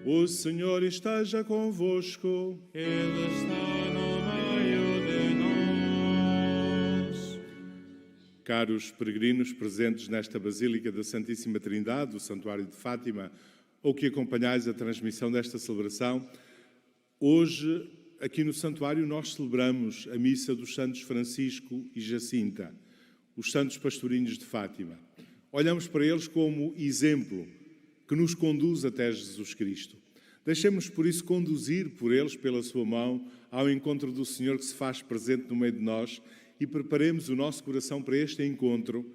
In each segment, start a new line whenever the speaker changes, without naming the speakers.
O Senhor esteja convosco.
Ele está no meio de nós.
Caros peregrinos presentes nesta Basílica da Santíssima Trindade, do Santuário de Fátima, ou que acompanhais a transmissão desta celebração, hoje, aqui no Santuário, nós celebramos a missa dos Santos Francisco e Jacinta, os Santos Pastorinhos de Fátima. Olhamos para eles como exemplo que nos conduz até Jesus Cristo. Deixemos, por isso, conduzir por eles, pela sua mão, ao encontro do Senhor que se faz presente no meio de nós e preparemos o nosso coração para este encontro,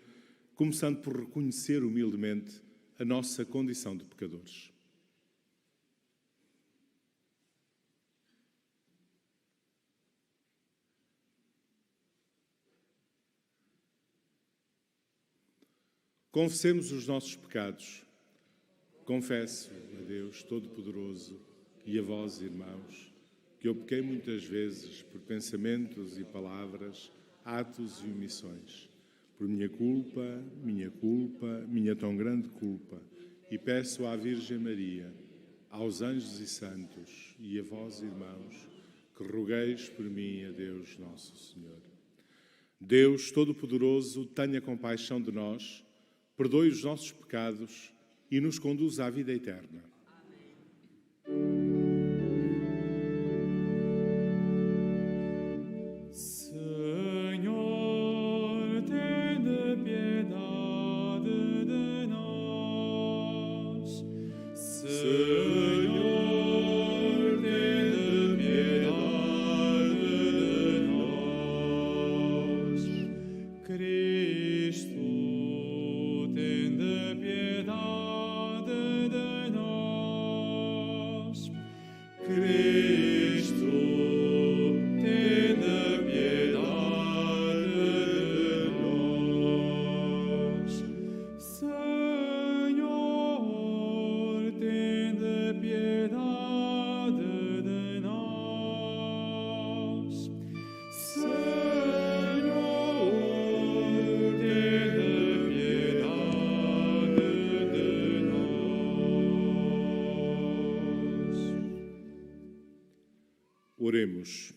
começando por reconhecer humildemente a nossa condição de pecadores. Confessemos os nossos pecados. Confesso a Deus Todo-Poderoso e a vós, irmãos, que eu pequei muitas vezes por pensamentos e palavras, atos e omissões. Por minha culpa, minha tão grande culpa. E peço à Virgem Maria, aos anjos e santos e a vós, irmãos, que rogueis por mim a Deus Nosso Senhor. Deus Todo-Poderoso, tenha compaixão de nós, perdoe os nossos pecados e nos conduz à vida eterna.
Senhor, tende piedade de nós. Senhor, tende piedade de nós. Cristo, tende piedade. Cristo, tende piedade de nós. Senhor, tende piedade de nós. Senhor, tende piedade de nós.
Oremos.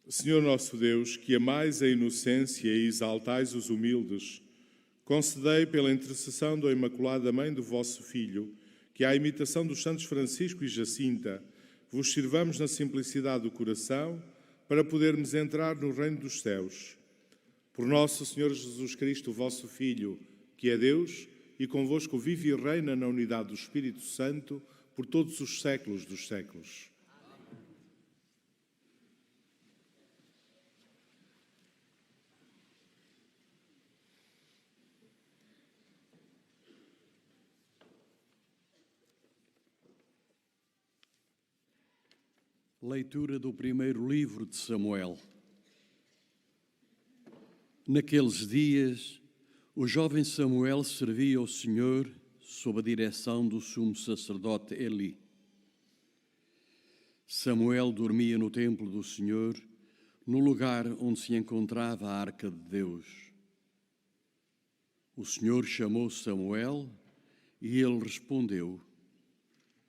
Senhor nosso Deus, que amais a inocência e exaltais os humildes, concedei pela intercessão da Imaculada Mãe do vosso Filho, que à imitação dos santos Francisco e Jacinta, vos sirvamos na simplicidade do coração, para podermos entrar no reino dos céus. Por nosso Senhor Jesus Cristo, vosso Filho, que é Deus, e convosco vive e reina na unidade do Espírito Santo, por todos os séculos dos séculos.
Leitura do primeiro livro de Samuel. Naqueles dias, o jovem Samuel servia ao Senhor sob a direção do sumo sacerdote Eli. Samuel dormia no templo do Senhor, no lugar onde se encontrava a arca de Deus. O Senhor chamou Samuel e ele respondeu: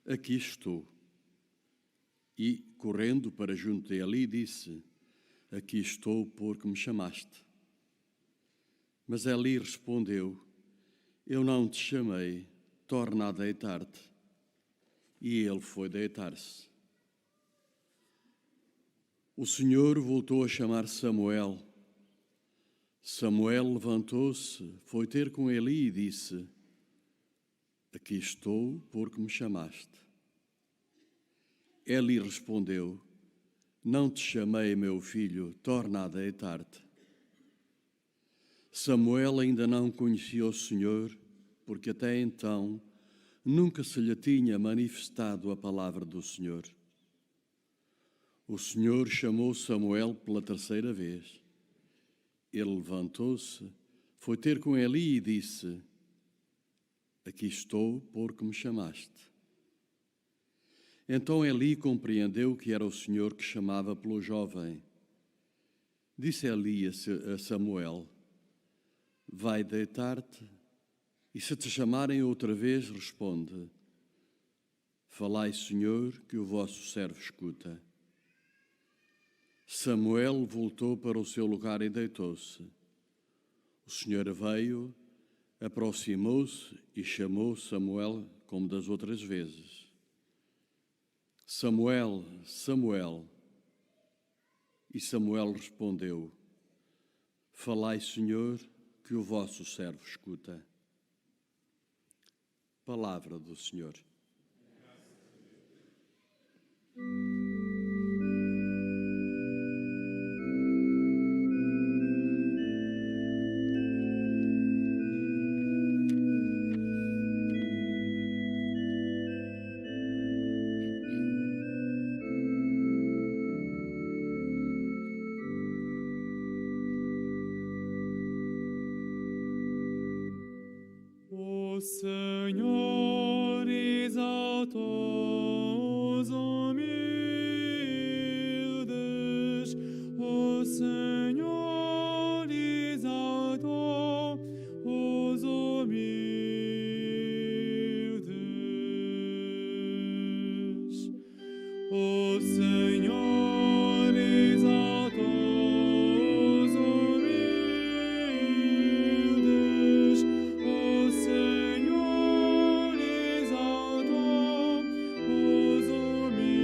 Aqui estou. E, correndo para junto de Eli, disse: Aqui estou porque me chamaste. Mas Eli respondeu: Eu não te chamei, torna a deitar-te. E ele foi deitar-se. O Senhor voltou a chamar Samuel. Samuel levantou-se, foi ter com Eli e disse: Aqui estou porque me chamaste. Eli respondeu: Não te chamei, meu filho, torna a deitar-te. Samuel ainda não conhecia o Senhor, porque até então nunca se lhe tinha manifestado a palavra do Senhor. O Senhor chamou Samuel pela terceira vez. Ele levantou-se, foi ter com Eli e disse: Aqui estou porque me chamaste. Então Eli compreendeu que era o Senhor que chamava pelo jovem. Disse Eli a Samuel: Vai deitar-te, e se te chamarem outra vez, responde: Falai, Senhor, que o vosso servo escuta. Samuel voltou para o seu lugar e deitou-se. O Senhor veio, aproximou-se e chamou Samuel como das outras vezes: Samuel, Samuel. E Samuel respondeu: Falai, Senhor, que o vosso servo escuta. Palavra do Senhor.
O Senhor exaltou os humildes, o Senhor exaltou os humildes. O Senhor exaltou os humildes, o Senhor exaltou os humildes.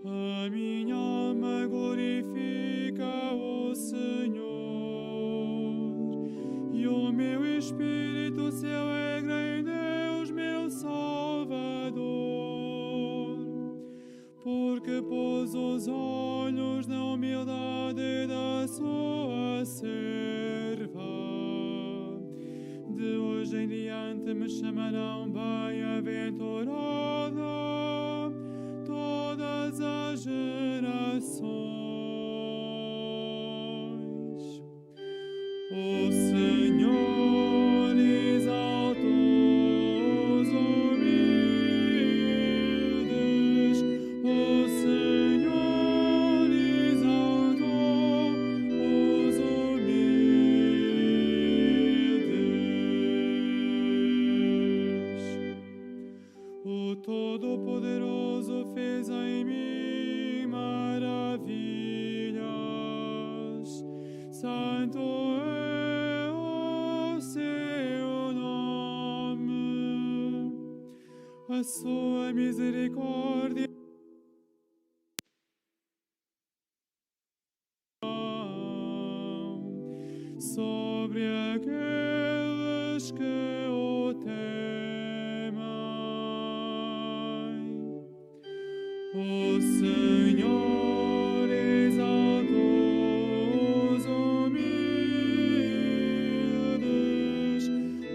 A minha alma glorifica o Senhor, e o meu espírito se alegra em Deus, meu Salvador, porque pôs os olhos na humildade da sua serva. De hoje em diante me chamarão bem-aventurada todas as gerações. O Senhor exaltou os humildes, o Senhor exaltou os humildes. O Todo-Poderoso fez em mim maravilhas. Santo é o seu nome. A sua misericórdia sobre aqueles que o temem. O Senhor exaltou os humildes,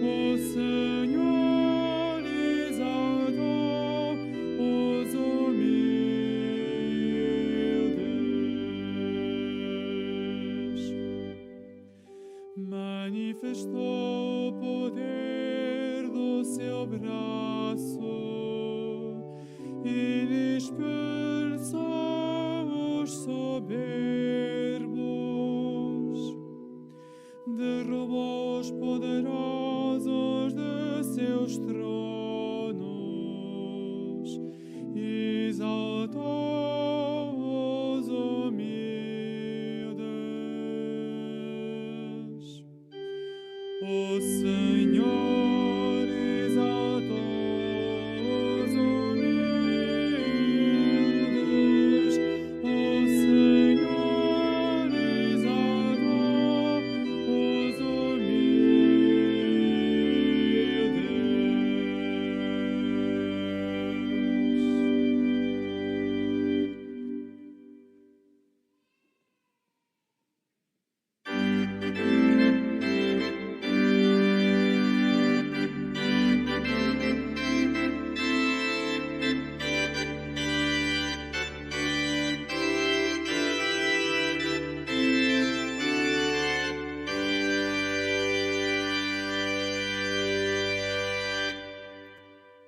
o Senhor manifestou o poder do seu braço e dispersou os soberbos, derrubou os poderosos de seus tronos, exaltou os humildes. O Senhor exaltou os humildes. O Senhor exaltou os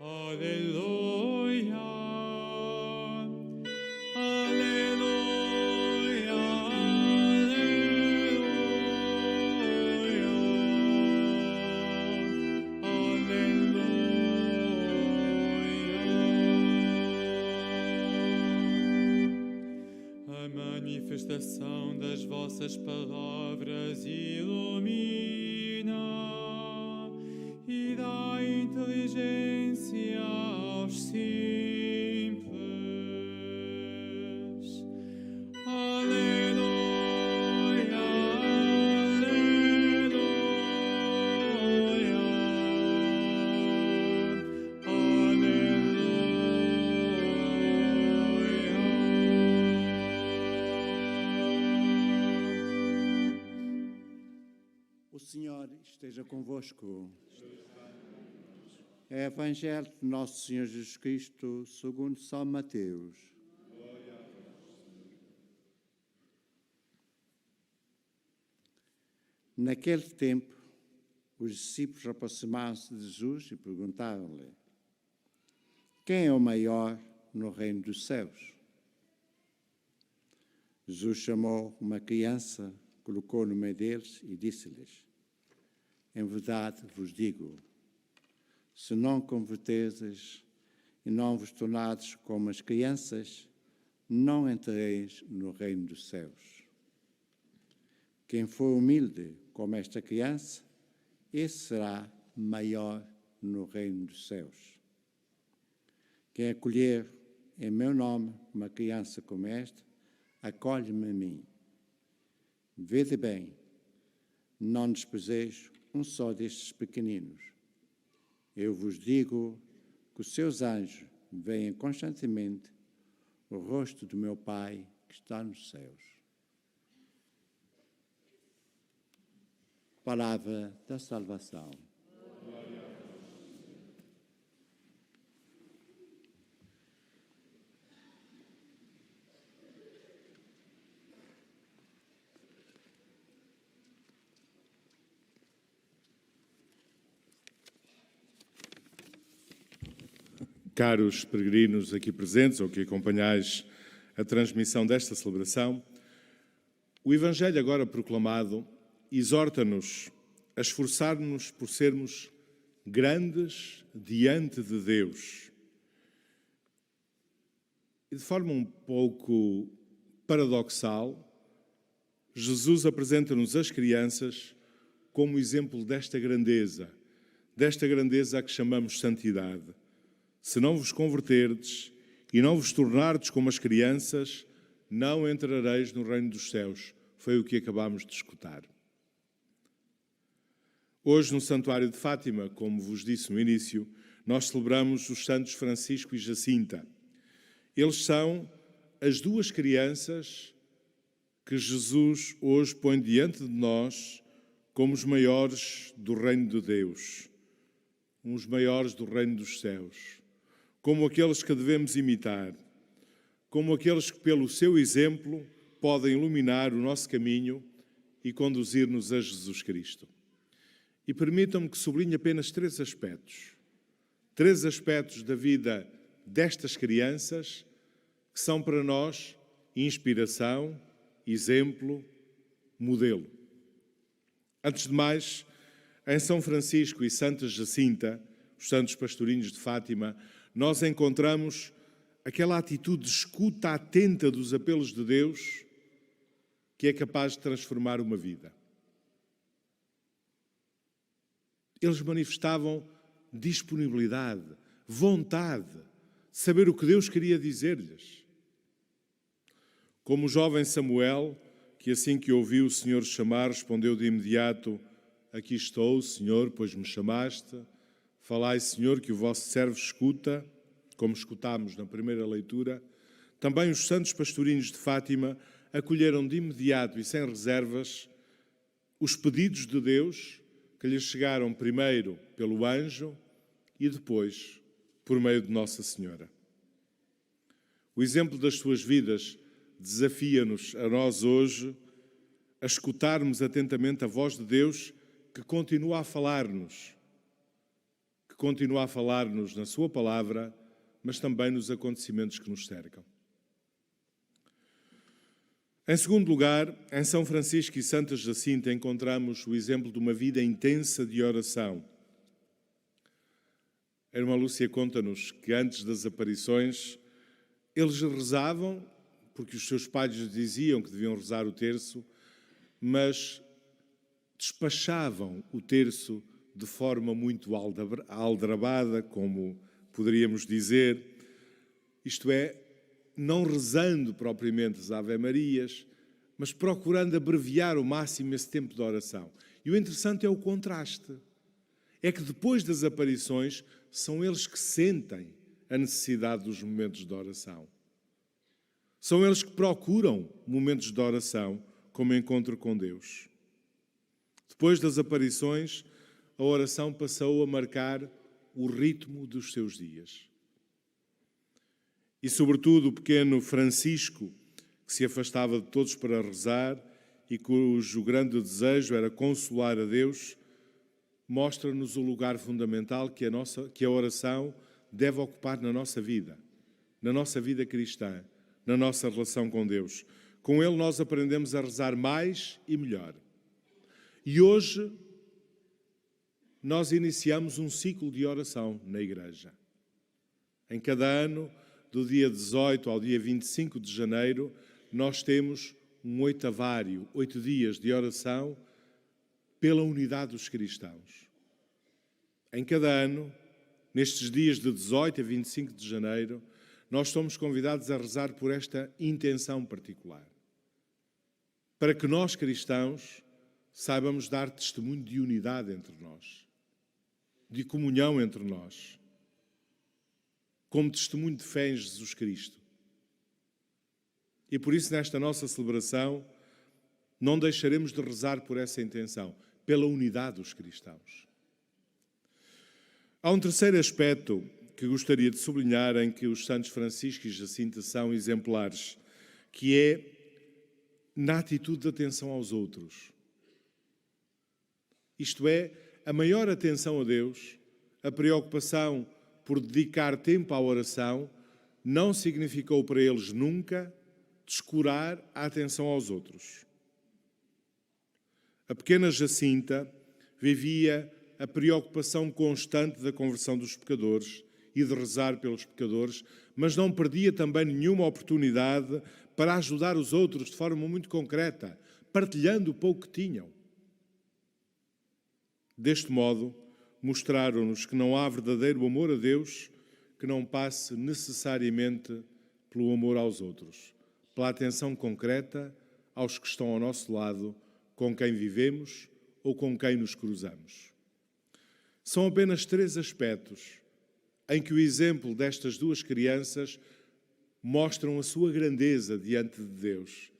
Aleluia, aleluia, aleluia. A manifestação das vossas palavras ilumina e dá inteligência aos simples. Aleluia, aleluia, aleluia.
O Senhor esteja convosco. É o Evangelho de Nosso Senhor Jesus Cristo, segundo São Mateus. Naquele tempo, os discípulos aproximaram-se de Jesus e perguntaram-lhe: quem é o maior no reino dos céus? Jesus chamou uma criança, colocou no meio deles e disse-lhes: em verdade vos digo, se não converterdes e não vos tornardes como as crianças, não entrareis no reino dos céus. Quem for humilde como esta criança, esse será maior no reino dos céus. Quem acolher em meu nome uma criança como esta, acolhe-me a mim. Vede bem, não desprezeis um só destes pequeninos. Eu vos digo que os seus anjos veem constantemente o rosto do meu Pai que está nos céus. Palavra da salvação.
Caros peregrinos aqui presentes ou que acompanhais a transmissão desta celebração, o Evangelho agora proclamado exorta-nos a esforçar-nos por sermos grandes diante de Deus. E de forma um pouco paradoxal, Jesus apresenta-nos as crianças como exemplo desta grandeza a que chamamos santidade. Se não vos converterdes e não vos tornardes como as crianças, não entrareis no reino dos céus. Foi o que acabámos de escutar. Hoje, no Santuário de Fátima, como vos disse no início, nós celebramos os santos Francisco e Jacinta. Eles são as duas crianças que Jesus hoje põe diante de nós como os maiores do reino de Deus, os maiores do reino dos céus, como aqueles que devemos imitar, como aqueles que, pelo seu exemplo, podem iluminar o nosso caminho e conduzir-nos a Jesus Cristo. E permitam-me que sublinhe apenas três aspectos da vida destas crianças que são para nós inspiração, exemplo, modelo. Antes de mais, em São Francisco e Santa Jacinta, os santos pastorinhos de Fátima, nós encontramos aquela atitude de escuta atenta dos apelos de Deus que é capaz de transformar uma vida. Eles manifestavam disponibilidade, vontade de saber o que Deus queria dizer-lhes. Como o jovem Samuel, que assim que ouviu o Senhor chamar, respondeu de imediato: aqui estou, Senhor, pois me chamaste. Falai, Senhor, que o vosso servo escuta, como escutámos na primeira leitura. Também os santos pastorinhos de Fátima acolheram de imediato e sem reservas os pedidos de Deus que lhes chegaram primeiro pelo anjo e depois por meio de Nossa Senhora. O exemplo das suas vidas desafia-nos a nós hoje a escutarmos atentamente a voz de Deus que continua a falar-nos na sua palavra, mas também nos acontecimentos que nos cercam. Em segundo lugar, em São Francisco e Santa Jacinta encontramos o exemplo de uma vida intensa de oração. A irmã Lúcia conta-nos que antes das aparições eles rezavam, porque os seus pais lhes diziam que deviam rezar o terço, mas despachavam o terço de forma muito aldrabada, como poderíamos dizer, isto é, não rezando propriamente as Ave-Marias, mas procurando abreviar ao máximo esse tempo de oração. E o interessante é o contraste. É que depois das aparições são eles que sentem a necessidade dos momentos de oração. São eles que procuram momentos de oração como encontro com Deus. Depois das aparições, a oração passou a marcar o ritmo dos seus dias. E, sobretudo, o pequeno Francisco, que se afastava de todos para rezar e cujo grande desejo era consolar a Deus, mostra-nos o lugar fundamental que a oração deve ocupar na nossa vida cristã, na nossa relação com Deus. Com ele nós aprendemos a rezar mais e melhor. E hoje nós iniciamos um ciclo de oração na Igreja. Em cada ano, do dia 18 ao dia 25 de janeiro, nós temos um oitavário, 8 dias de oração pela unidade dos cristãos. Em cada ano, nestes dias de 18 a 25 de janeiro, nós somos convidados a rezar por esta intenção particular. Para que nós, cristãos, saibamos dar testemunho de unidade entre nós, de comunhão entre nós, como testemunho de fé em Jesus Cristo. E por isso, nesta nossa celebração, não deixaremos de rezar por essa intenção, pela unidade dos cristãos. Há um terceiro aspecto que gostaria de sublinhar em que os santos Francisco e Jacinta são exemplares, que é na atitude de atenção aos outros. Isto é, a maior atenção a Deus, a preocupação por dedicar tempo à oração, não significou para eles nunca descurar a atenção aos outros. A pequena Jacinta vivia a preocupação constante da conversão dos pecadores e de rezar pelos pecadores, mas não perdia também nenhuma oportunidade para ajudar os outros de forma muito concreta, partilhando o pouco que tinham. Deste modo, mostraram-nos que não há verdadeiro amor a Deus que não passe necessariamente pelo amor aos outros, pela atenção concreta aos que estão ao nosso lado, com quem vivemos ou com quem nos cruzamos. São apenas 3 aspectos em que o exemplo destas 2 crianças mostram a sua grandeza diante de Deus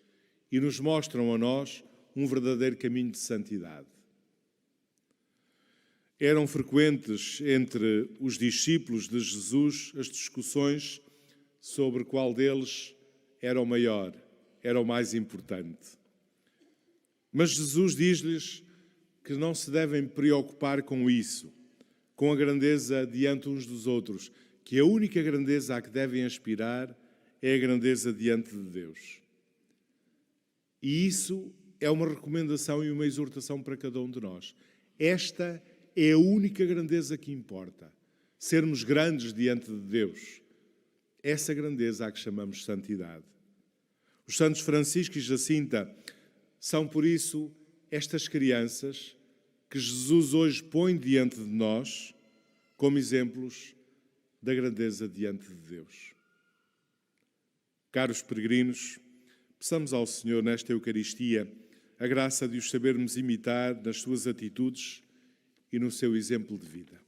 e nos mostram a nós um verdadeiro caminho de santidade. Eram frequentes entre os discípulos de Jesus as discussões sobre qual deles era o maior, era o mais importante. Mas Jesus diz-lhes que não se devem preocupar com isso, com a grandeza diante uns dos outros, que a única grandeza a que devem aspirar é a grandeza diante de Deus. E isso é uma recomendação e uma exortação para cada um de nós. Esta é a única grandeza que importa. Sermos grandes diante de Deus. Essa grandeza a que chamamos santidade. Os santos Francisco e Jacinta são, por isso, estas crianças que Jesus hoje põe diante de nós como exemplos da grandeza diante de Deus. Caros peregrinos, peçamos ao Senhor nesta Eucaristia a graça de os sabermos imitar nas suas atitudes e no seu exemplo de vida.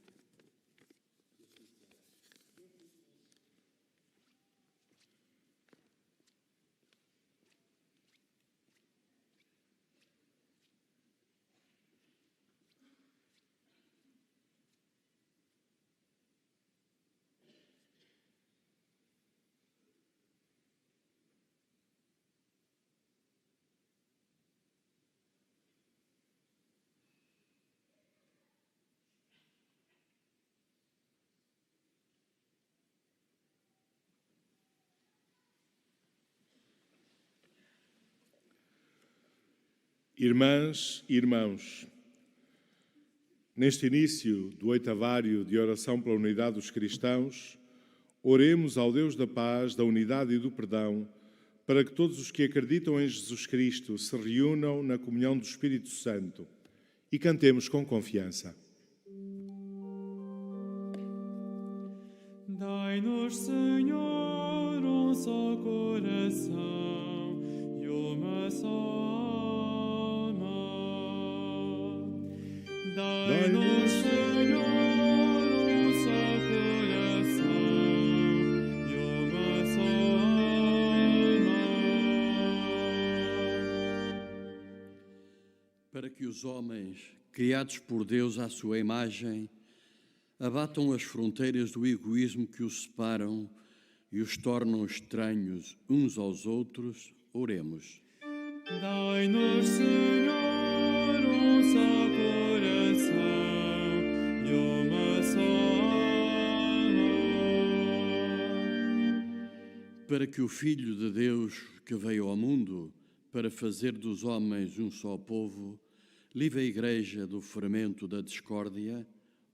Irmãs e irmãos, neste início do oitavário de oração pela unidade dos cristãos, oremos ao Deus da paz, da unidade e do perdão, para que todos os que acreditam em Jesus Cristo se reúnam na comunhão do Espírito Santo e cantemos com confiança.
Dai-nos, Senhor, um só coração e uma só alma. Dai-nos, Senhor, um só coração e uma só alma.
Para que os homens, criados por Deus à sua imagem, abatam as fronteiras do egoísmo que os separam e os tornam estranhos uns aos outros, oremos.
Dai-nos, Senhor, um só coração e uma só alma.
Para que o Filho de Deus, que veio ao mundo para fazer dos homens um só povo, livre a Igreja do fermento da discórdia,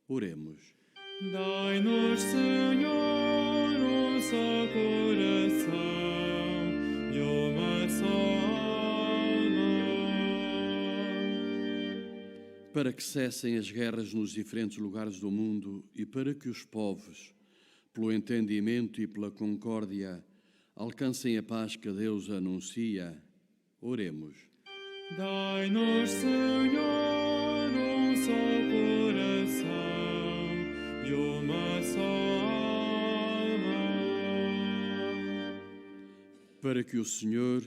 oremos.
Dai-nos, Senhor, um só coração e uma só alma.
Para que cessem as guerras nos diferentes lugares do mundo e para que os povos, pelo entendimento e pela concórdia, alcancem a paz que Deus anuncia, oremos.
Dai-nos, Senhor, um só coração e uma só alma.
Para que o Senhor,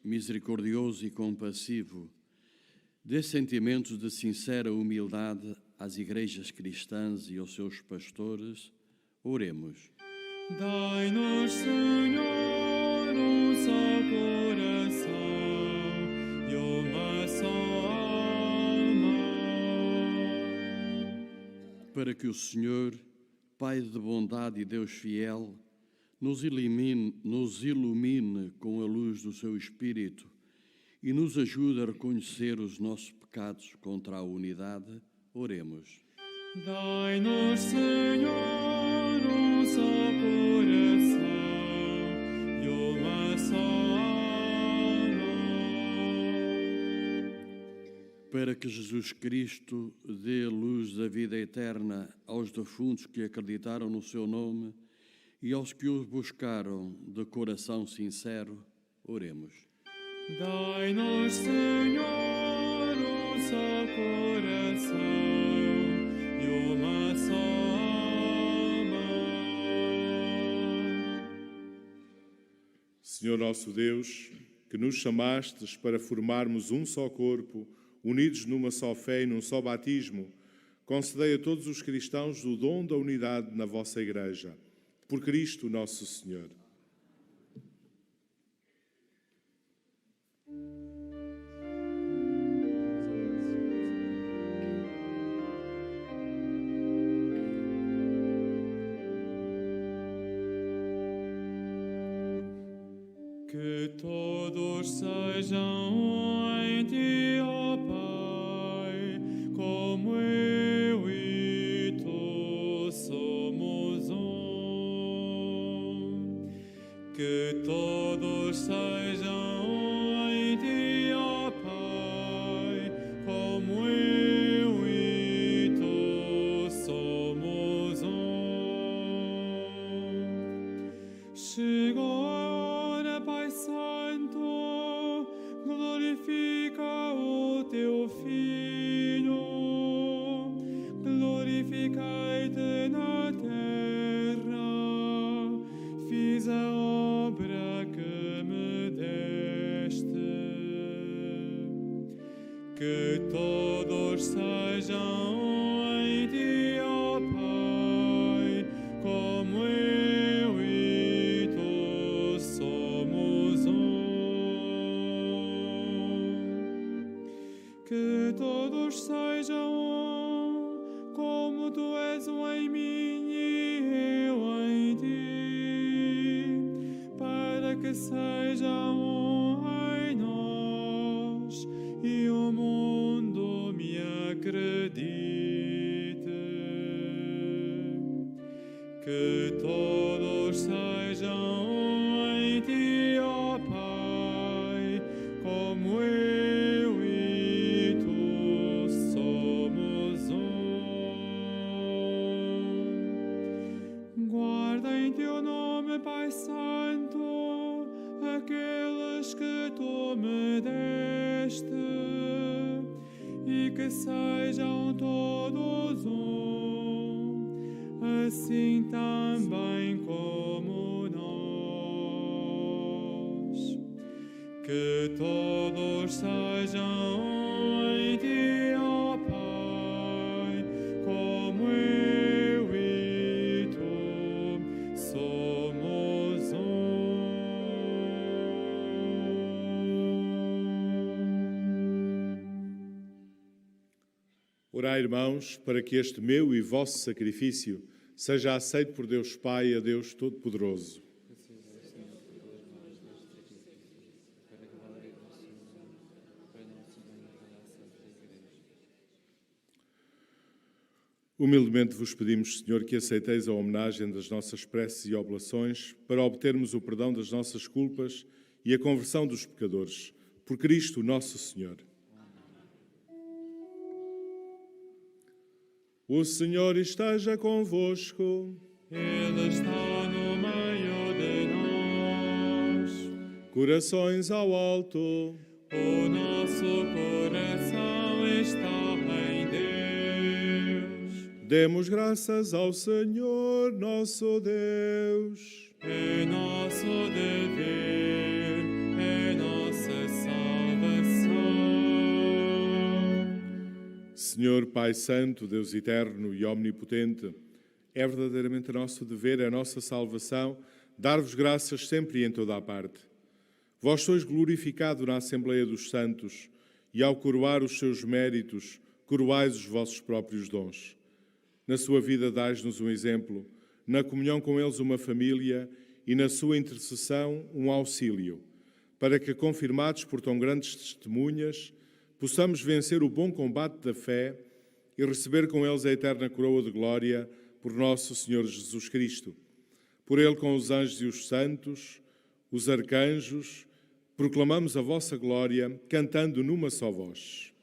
misericordioso e compassivo, dê sentimentos de sincera humildade às igrejas cristãs e aos seus pastores, oremos.
Dai-nos, Senhor, um só coração e uma só alma.
Para que o Senhor, Pai de bondade e Deus fiel, nos ilumine com a luz do seu Espírito e nos ajude a reconhecer os nossos pecados contra a unidade, oremos.
Dai-nos, Senhor, um só coração e uma só alma.
Para que Jesus Cristo dê a luz da vida eterna aos defuntos que acreditaram no seu nome e aos que o buscaram de coração sincero, oremos.
Dai-nos, Senhor, um só coração e uma só alma.
Senhor nosso Deus, que nos chamastes para formarmos um só corpo, unidos numa só fé e num só batismo, concedei a todos os cristãos o dom da unidade na vossa Igreja. Por Cristo nosso Senhor.
Que todos sejam em ti, ó Pai, como eu e tu somos um. Que todos sejam em ti, ó Pai, como eu e tu somos um. Chegou a hora, Pai Santo, glorifica o teu Filho, glorifiquei-te na terra, fiz a obra que me deste. Que todos sejam em ti, ó Pai, como eu e tu somos um. Que todos sejam um, como tu és um em mim e eu em ti, para que sejam um em nós e o mundo me acredite. Que todos sejam em ti, ó Pai, como eu e tu somos um. Guarda em teu nome, Pai Santo, aqueles que tu me deste, e que sejam todos um, assim também como nós. Que todos sejam em ti, ó Pai, como eu e tu somos um.
Orai, irmãos, para que este meu e vosso sacrifício seja aceito por Deus Pai, a Deus Todo-Poderoso. Humildemente vos pedimos, Senhor, que aceiteis a homenagem das nossas preces e oblações para obtermos o perdão das nossas culpas e a conversão dos pecadores. Por Cristo nosso Senhor. O Senhor esteja convosco.
Ele está no meio de nós.
Corações ao alto.
O nosso coração está em Deus.
Demos graças ao Senhor, nosso Deus.
É nosso dever, é nossa salvação.
Senhor Pai Santo, Deus eterno e omnipotente, é verdadeiramente nosso dever, é a nossa salvação, dar-vos graças sempre e em toda a parte. Vós sois glorificado na Assembleia dos Santos e, ao coroar os seus méritos, coroais os vossos próprios dons. Na sua vida dais-nos um exemplo, na comunhão com eles uma família e na sua intercessão um auxílio, para que, confirmados por tão grandes testemunhas, possamos vencer o bom combate da fé e receber com eles a eterna coroa de glória por nosso Senhor Jesus Cristo. Por ele, com os anjos e os santos, os arcanjos, proclamamos a vossa glória, cantando numa só voz.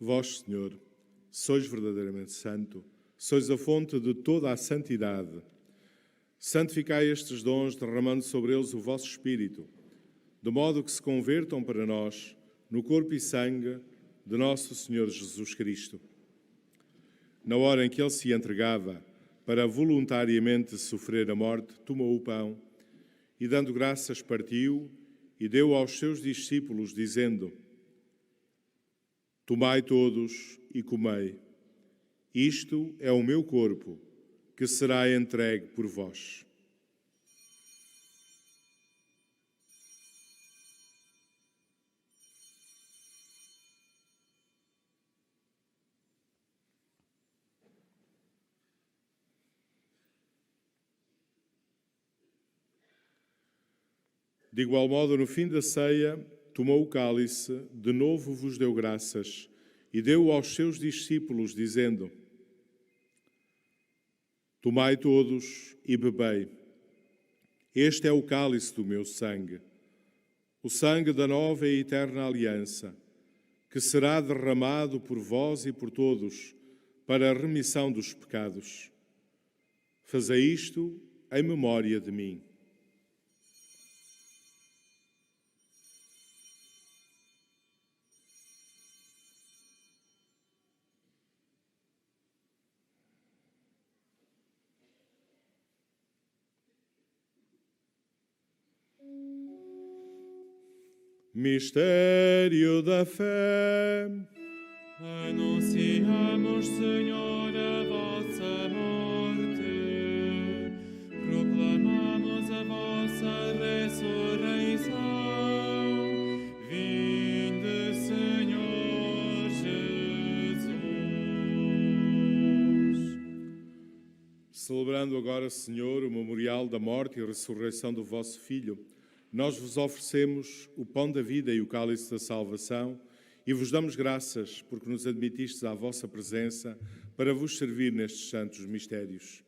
Vós, Senhor, sois verdadeiramente santo, sois a fonte de toda a santidade. Santificai estes dons, derramando sobre eles o vosso Espírito, de modo que se convertam para nós no corpo e sangue de nosso Senhor Jesus Cristo. Na hora em que ele se entregava para voluntariamente sofrer a morte, tomou o pão e, dando graças, partiu e deu aos seus discípulos, dizendo: Tomai todos e comei. Isto é o meu corpo, que será entregue por vós. De igual modo, no fim da ceia, tomou o cálice, de novo vos deu graças e deu aos seus discípulos, dizendo: Tomai todos e bebei. Este é o cálice do meu sangue, o sangue da nova e eterna aliança, que será derramado por vós e por todos para a remissão dos pecados. Fazei isto em memória de mim. Mistério da fé.
Anunciamos, Senhor, a vossa morte, proclamamos a vossa ressurreição. Vinde, Senhor Jesus.
Celebrando agora, Senhor, o memorial da morte e ressurreição do vosso Filho, nós vos oferecemos o pão da vida e o cálice da salvação e vos damos graças porque nos admitistes à vossa presença para vos servir nestes santos mistérios.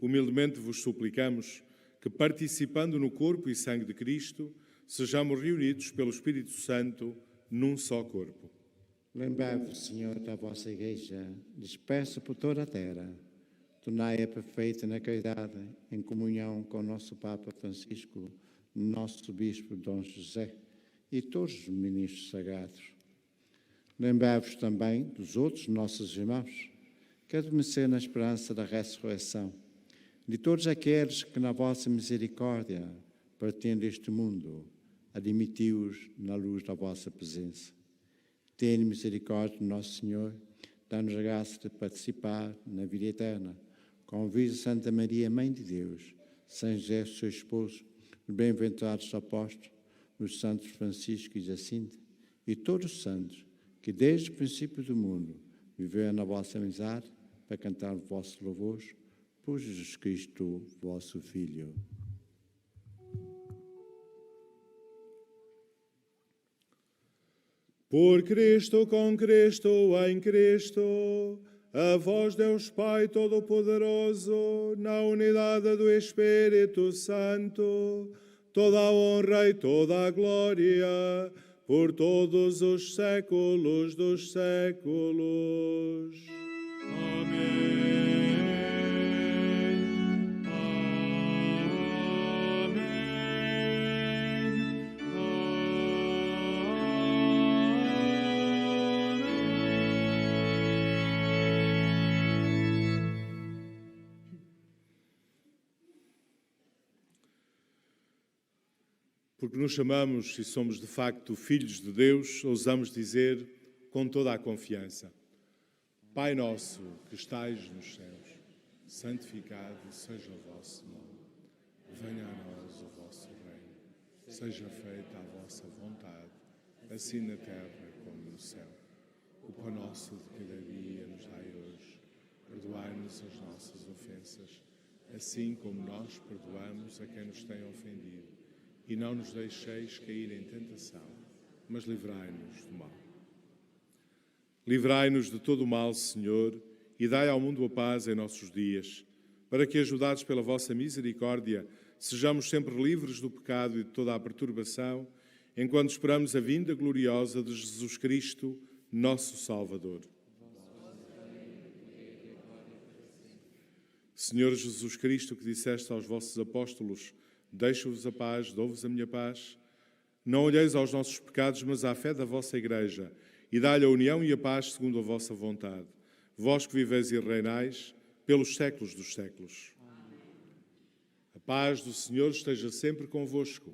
Humildemente vos suplicamos que, participando no corpo e sangue de Cristo, sejamos reunidos pelo Espírito Santo num só corpo.
Lembrai-vos, Senhor, da vossa Igreja, dispersa por toda a terra. Tornai-a perfeita na caridade, em comunhão com o nosso Papa Francisco, nosso Bispo Dom José e todos os ministros sagrados. Lembrai-vos também dos outros nossos irmãos que adormeceram na esperança da ressurreição, de todos aqueles que na vossa misericórdia, partindo deste mundo, admiti-os na luz da vossa presença. Tenha misericórdia de nosso Senhor, dá-nos a graça de participar na vida eterna, com a Virgem Santa Maria, Mãe de Deus, São José, seu esposo, os bem-aventurados apóstolos, os santos Francisco e Jacinto, e todos os santos que desde o princípio do mundo viveram na vossa amizade para cantar os vossos louvores por Jesus Cristo, vosso Filho.
Por Cristo, com Cristo, em Cristo, a vós, Deus Pai Todo-Poderoso, na unidade do Espírito Santo, toda a honra e toda a glória, por todos os séculos dos séculos.
Amém.
Porque nos chamamos e somos de facto filhos de Deus, ousamos dizer com toda a confiança: Pai nosso que estais nos céus, santificado seja o vosso nome. Venha a nós o vosso reino. Seja feita a vossa vontade, assim na terra como no céu. O pão nosso de cada dia nos dai hoje. Perdoai-nos as nossas ofensas, assim como nós perdoamos a quem nos tem ofendido. E não nos deixeis cair em tentação, mas livrai-nos do mal. Livrai-nos de todo o mal, Senhor, e dai ao mundo a paz em nossos dias, para que, ajudados pela vossa misericórdia, sejamos sempre livres do pecado e de toda a perturbação, enquanto esperamos a vinda gloriosa de Jesus Cristo, nosso Salvador. Senhor Jesus Cristo, que disseste aos vossos apóstolos: deixo-vos a paz, dou-vos a minha paz. Não olheis aos nossos pecados, mas à fé da vossa Igreja, e dá-lhe a união e a paz segundo a vossa vontade. Vós que viveis e reinais pelos séculos dos séculos. Amém. A paz do Senhor esteja sempre convosco.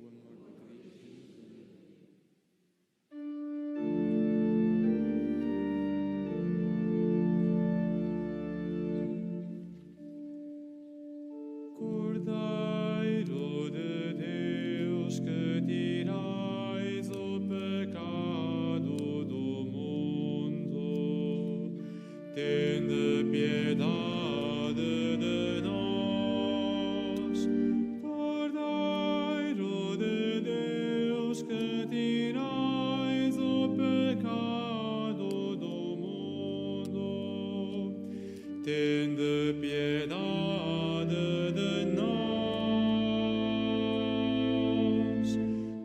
Cordeiro de Deus, que tirais o pecado do mundo, tende piedade de nós. Cordeiro de Deus, que tirais o pecado do mundo, tende piedade de nós.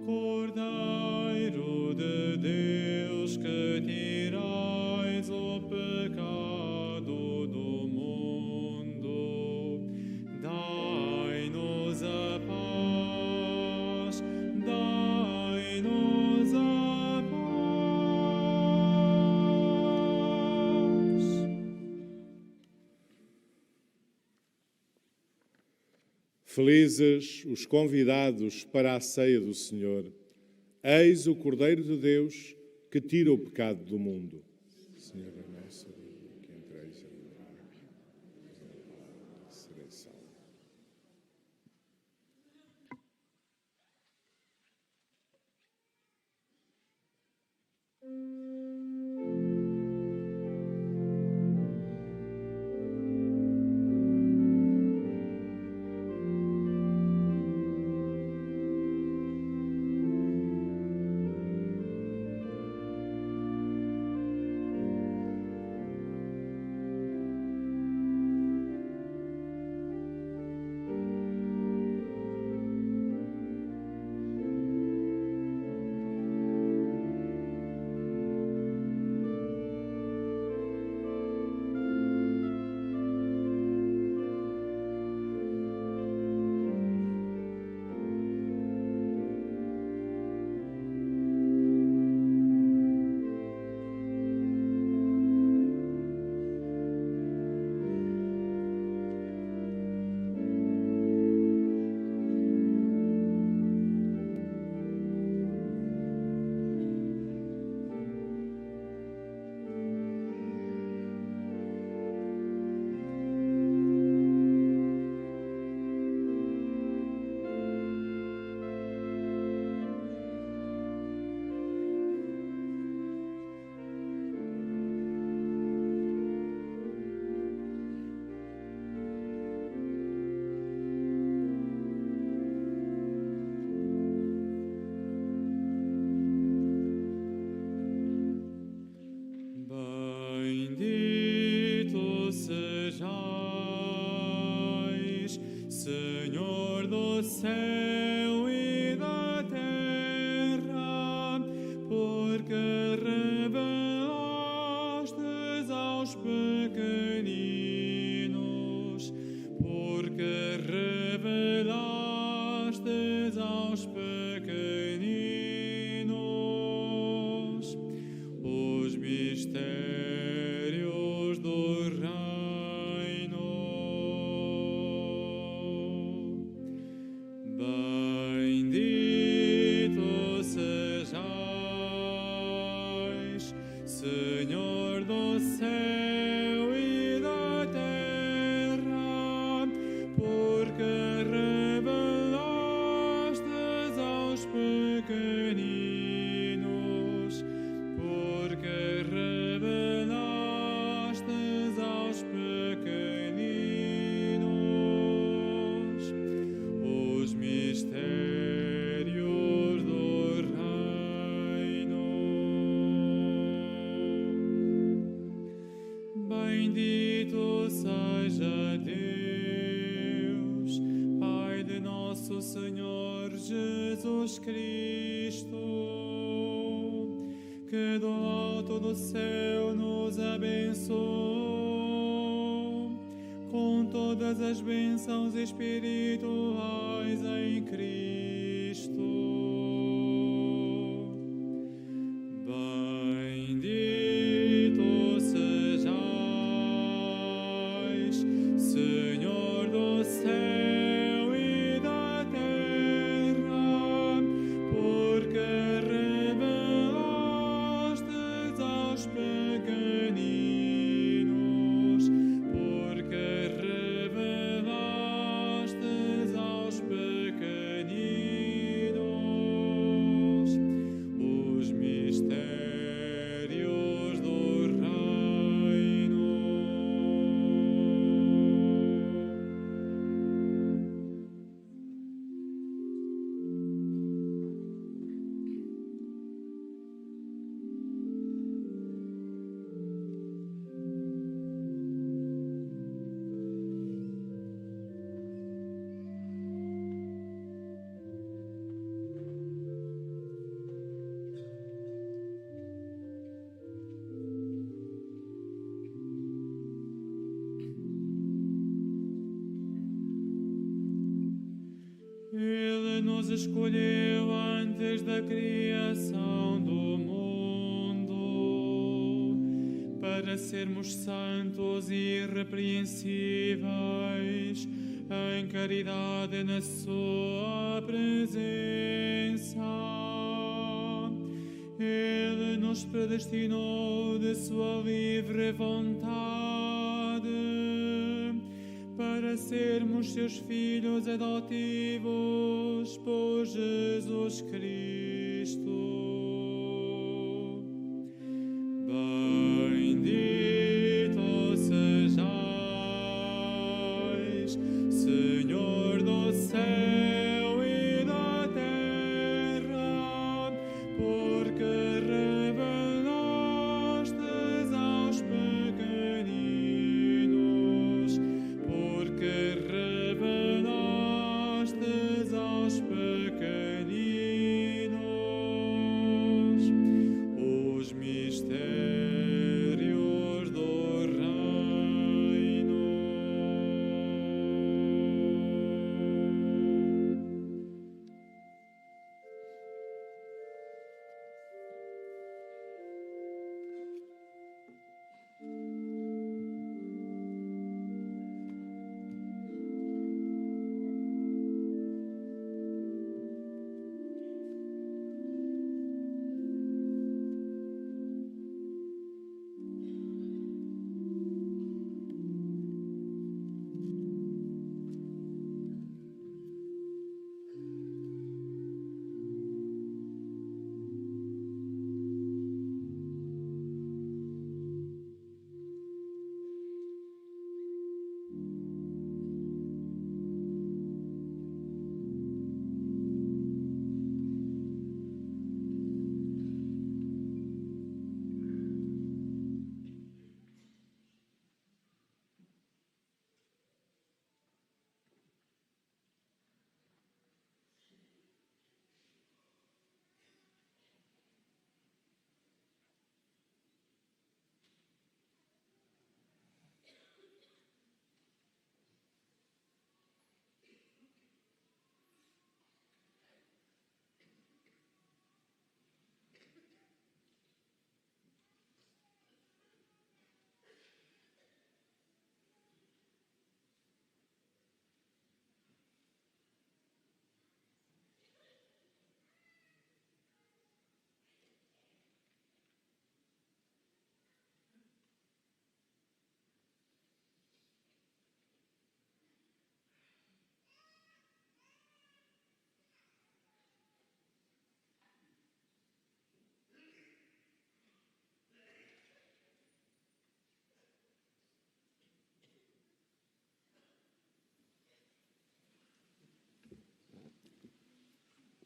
Cordeiro de Deus, que tirais o pecado do mundo, dai-nos a paz, dai-nos a paz.
Felizes os convidados para a ceia do Senhor. Eis o Cordeiro de Deus que tira o pecado do mundo. Senhor, é nossa vida, que entreis em milagre, serei salvo. Bendito sejais, Senhor do céu e da terra, porque revelastes aos pequeninos, porque revelastes aos pequeninos os mistérios do reino. Bendito sejais, Senhor do céu e da terra, porque revelastes aos pequeninos, porque revelastes aos pequeninos os mistérios do reino. Bendito seja Deus, Pai de nosso Senhor Jesus Cristo,
que do alto do céu nos abençoou com todas as bênçãos espirituais em Cristo. Bendito sejais, Senhor do céu e da terra, porque revelastes aos pequeninos, porque revelastes aos pequeninos os mistérios do reino. Ele nos escolheu antes da criação do mundo para sermos santos e irrepreensíveis em caridade na sua presença. Ele nos predestinou de sua livre vontade para sermos seus filhos adotivos por Jesus Cristo. Bendito sejais, Senhor do céu e da terra, porque revelastes aos pequeninos, porque revelastes aos pequeninos os mistérios do reino.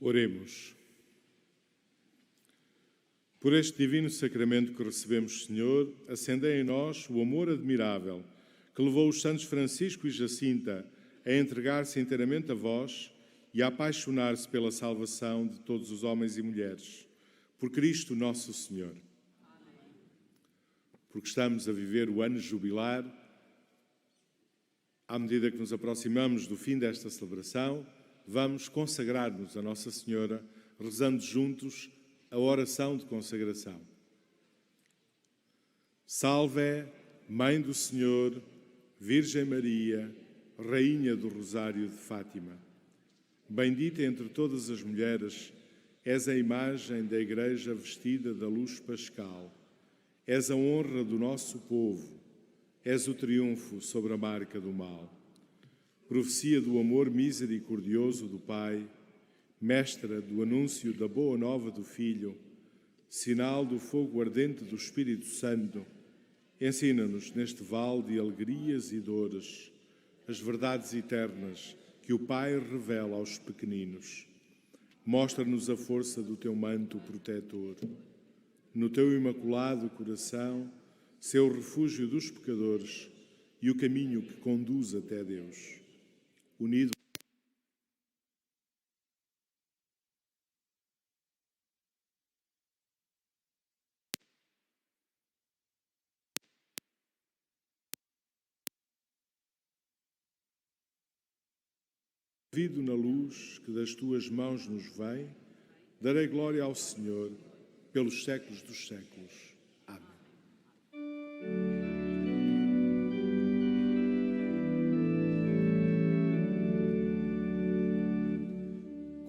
Oremos. Por este divino sacramento que recebemos, Senhor, acendei em nós o amor admirável que levou os santos Francisco e Jacinta a entregar-se inteiramente a vós e a apaixonar-se pela salvação de todos os homens e mulheres. Por Cristo nosso Senhor. Porque estamos a viver o ano jubilar, à medida que nos aproximamos do fim desta celebração, vamos consagrar-nos a Nossa Senhora, rezando juntos a oração de consagração. Salve, Mãe do Senhor, Virgem Maria, Rainha do Rosário de Fátima. Bendita entre todas as mulheres, és a imagem da Igreja vestida da luz pascal. És a honra do nosso povo, és o triunfo sobre a marca do mal. Profecia do amor misericordioso do Pai, mestra do anúncio da boa nova do Filho, sinal do fogo ardente do Espírito Santo, ensina-nos neste vale de alegrias e dores as verdades eternas que o Pai revela aos pequeninos. Mostra-nos a força do teu manto protetor. No teu imaculado coração, seu refúgio dos pecadores e o caminho que conduz até Deus. Unido na luz que das tuas mãos nos vem, darei glória ao Senhor pelos séculos dos séculos. Amém.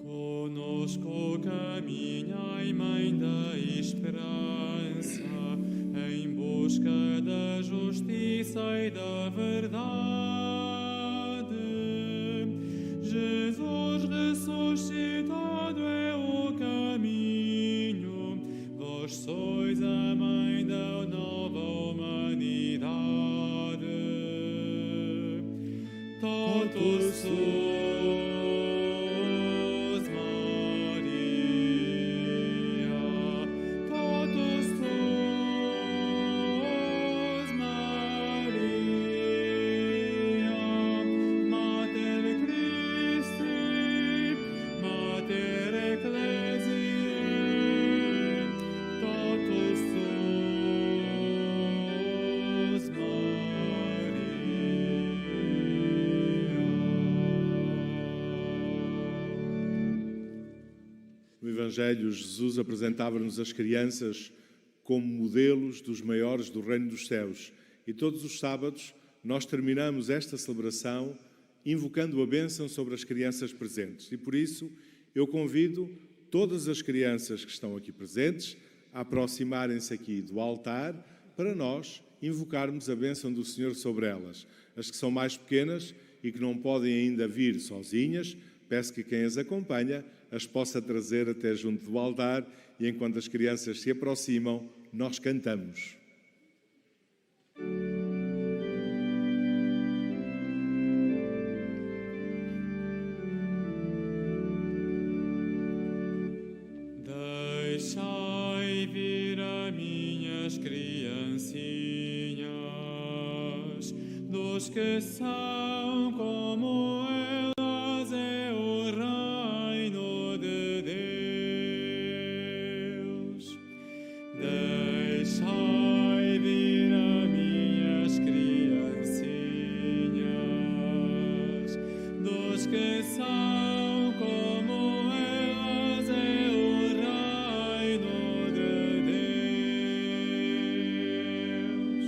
Conosco caminhai, Mãe da Esperança, em busca da justiça e da verdade. Jesus ressuscitado é o caminho, vós sois a mãe da nova humanidade. Totus sus, Maria, totus sus, Maria, Mater Christi, Mater Ecclesiae, totus sus,
No Evangelho, Jesus apresentava-nos as crianças como modelos dos maiores do Reino dos Céus. E todos os sábados nós terminamos esta celebração invocando a bênção sobre as crianças presentes. E por isso eu convido todas as crianças que estão aqui presentes a aproximarem-se aqui do altar para nós invocarmos a bênção do Senhor sobre elas. As que são mais pequenas e que não podem ainda vir sozinhas, peço que quem as acompanha as possa trazer até junto do altar e enquanto as crianças se aproximam, nós cantamos.
Deixai vir a minhas criancinhas, dos que são como elas é o reino de Deus. Deixai vir a minhas criancinhas, dos que são como elas é o reino de Deus.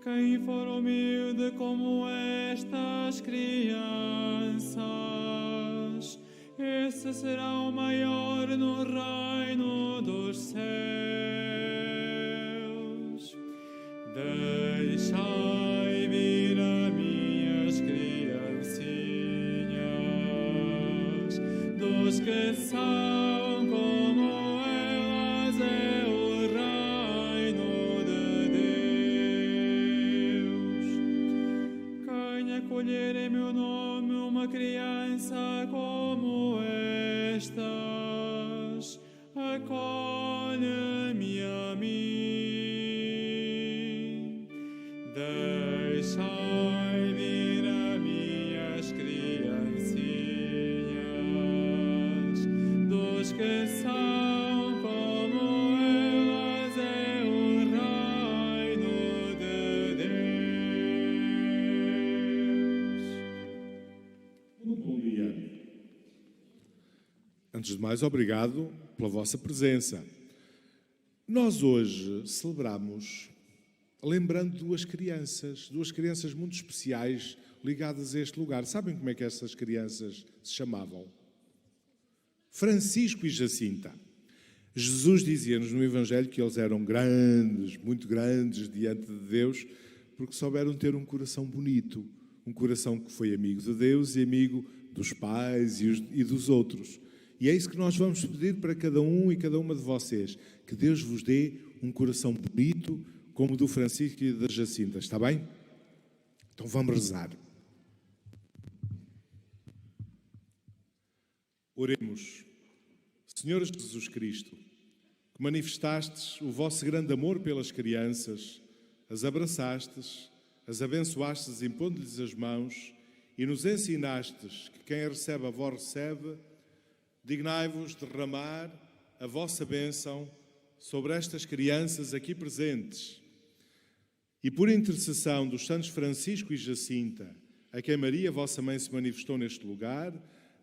Quem for humilde como estas crianças, esse será o maior no reino dos céus. Deixai vir a minhas criancinhas, dos que são como elas é o reino de Deus. Quem acolher em meu nome uma criança como estas, acolhe-me a mim. Deixai vir a minhas criancinhas, dos que são
Antes de mais, obrigado pela vossa presença. Nós hoje celebramos lembrando duas crianças muito especiais ligadas a este lugar. Sabem como é que estas crianças se chamavam? Francisco e Jacinta. Jesus dizia-nos no Evangelho que eles eram grandes, muito grandes diante de Deus, porque souberam ter um coração bonito, um coração que foi amigo de Deus e amigo dos pais e dos outros. E é isso que nós vamos pedir para cada um e cada uma de vocês, que Deus vos dê um coração bonito, como o do Francisco e da Jacinta, está bem? Então vamos rezar. Oremos. Senhor Jesus Cristo, que manifestastes o vosso grande amor pelas crianças, as abraçastes, as abençoastes impondo-lhes as mãos e nos ensinastes que quem recebe a vós recebe, dignai-vos derramar a vossa bênção sobre estas crianças aqui presentes. E por intercessão dos santos Francisco e Jacinta, a quem Maria, vossa mãe, se manifestou neste lugar,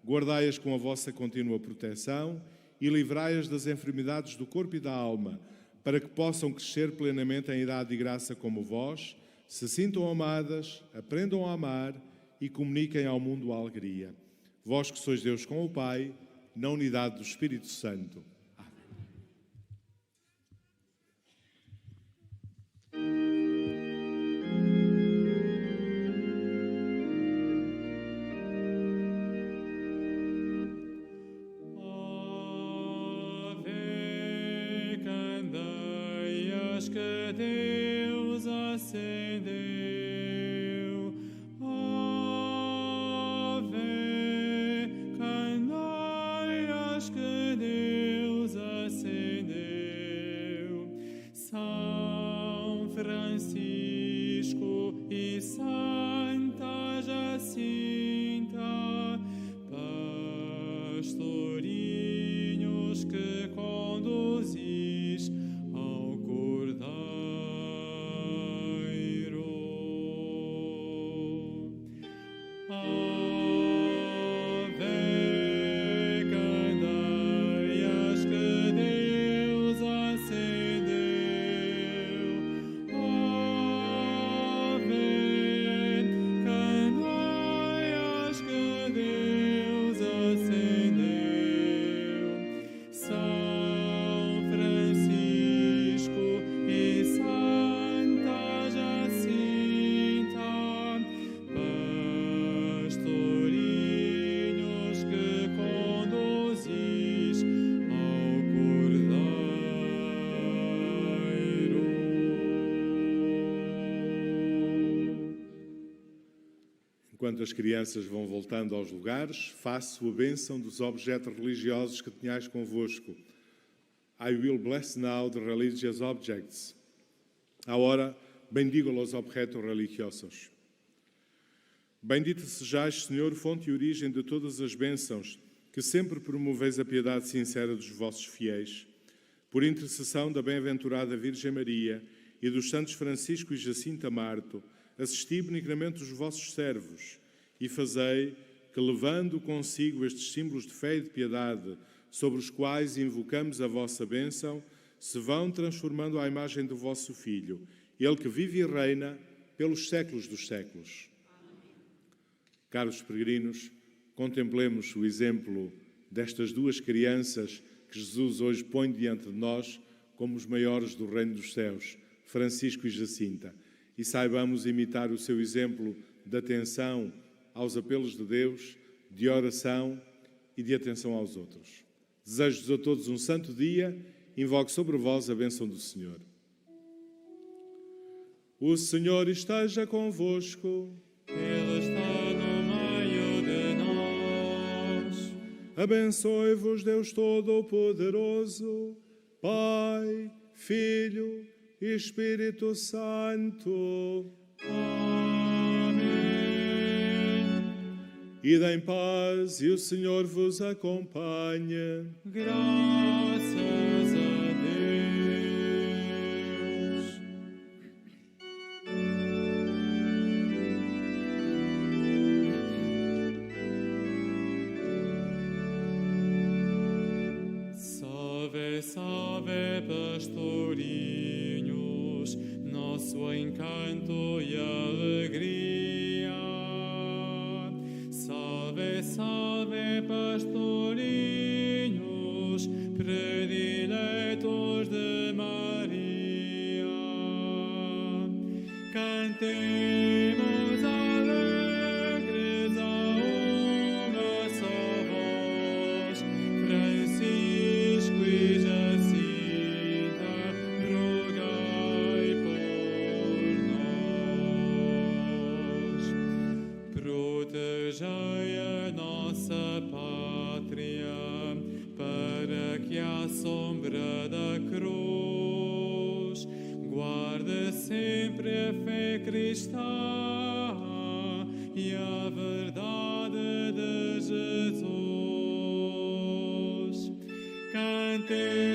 guardai-as com a vossa contínua proteção e livrai-as das enfermidades do corpo e da alma, para que possam crescer plenamente em idade e graça como vós, se sintam amadas, aprendam a amar e comuniquem ao mundo a alegria. Vós que sois Deus com o Pai, na unidade do Espírito Santo.
Que Deus acendeu, ave, candeias que Deus acendeu, São Francisco e Santa Jacinta, pastorinhos que conduzis ao Cordeiro. Ave, candeias que Deus acendeu. Ave, candeias que Deus acendeu. São Francisco e Santa Jacinta, pastorinhos que conduzis ao Cordeiro.
Enquanto as crianças vão voltando aos lugares, faço a bênção dos objetos religiosos que tenhais convosco. I will bless now the religious objects. Agora, bendigo los objetos religiosos. Bendito sejais, Senhor, fonte e origem de todas as bênçãos, que sempre promoveis a piedade sincera dos vossos fiéis. Por intercessão da bem-aventurada Virgem Maria e dos santos Francisco e Jacinta Marto, assisti benignamente os vossos servos e fazei que, levando consigo estes símbolos de fé e de piedade, sobre os quais invocamos a vossa bênção, se vão transformando à imagem do vosso Filho, Ele que vive e reina pelos séculos dos séculos. Caros peregrinos, contemplemos o exemplo destas duas crianças que Jesus hoje põe diante de nós como os maiores do reino dos céus, Francisco e Jacinta, e saibamos imitar o seu exemplo de atenção aos apelos de Deus, de oração e de atenção aos outros. Desejo-vos a todos um santo dia, invoco sobre vós a bênção do Senhor. O Senhor esteja convosco.
Ele está no meio de nós.
Abençoe-vos Deus Todo-Poderoso, Pai, Filho e Espírito Santo.
Amém.
Ide em paz e o Senhor vos acompanhe.
Graças a Deus. salve, pastorinhos, nosso encanto e alegria. Salve, salve, pastorinhos, prediletos de Maria. Cantemos alegres a uma só voz, Francisco e Jacinta, rogai por nós. Protegei a nossa pátria, para que à sombra da cruz guarde sempre a fé cristã e a verdade de Jesus. Cantemos